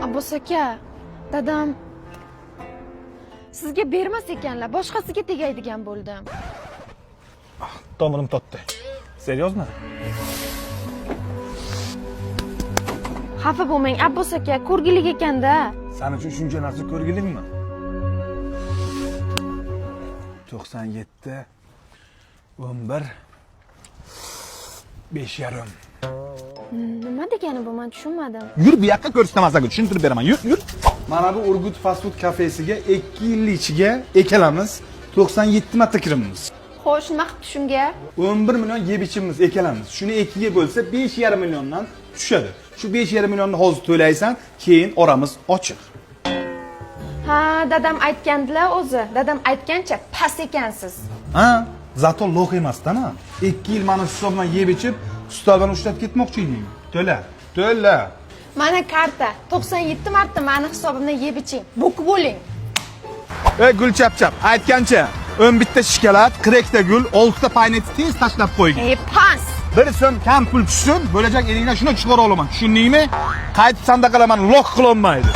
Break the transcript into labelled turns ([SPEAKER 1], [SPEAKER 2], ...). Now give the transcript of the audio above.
[SPEAKER 1] Abbos aka, dadam sizga bermas ekanlar, boshqasiga tegaydigan bo'ldim.
[SPEAKER 2] Tomirim totdi. Seryozmi?
[SPEAKER 1] Xafa bo'lmang, Abbos aka, ko'rgilik ekanda.
[SPEAKER 2] Sen uchun shuncha narsa ko'rgilikmi? 97 11 5,5.
[SPEAKER 1] Nima degani bu, men tushunmadim.
[SPEAKER 2] Yur bu yoqqa ko'rsatmasaga tushuntirib beraman. Yur. Mana bu Urgut fast food kafesiga 2 yil ichiga ekalamiz 97 marta kiramiz.
[SPEAKER 1] Xo'sh, nima qilib shunga?
[SPEAKER 2] 11 million yeb ichimiz ekalamiz. Shuni 2 ga bo'lsa 5,5 milliondan tushadi. Shu 5,5 millionni hozir to'laysan, keyin oramiz ochiq.
[SPEAKER 1] Ha, dadam aytgandilar o'zi. Dadam aytgancha past ekansiz.
[SPEAKER 2] Ha, zato loq emasdan-a. 2 yil mana shu hisobdan yeb ichib, ustodan ushlab ketmoqchi eding. To'la.
[SPEAKER 1] Mana karta 97 marta meni hisobimdan yeb iching. Buk bo'ling.
[SPEAKER 2] Ey gul chapchap, aytgancha 11 ta shikolat, 40 ta gul, 6 ta paynetni tez tashlab qo'ygin.
[SPEAKER 1] Pas.
[SPEAKER 2] Bir so'm kam pul tushsin, bo'lajak elingdan shuni chiqara olaman. Tushundingmi? Qaytib sandaqa qilaman, loq qilolmaydi.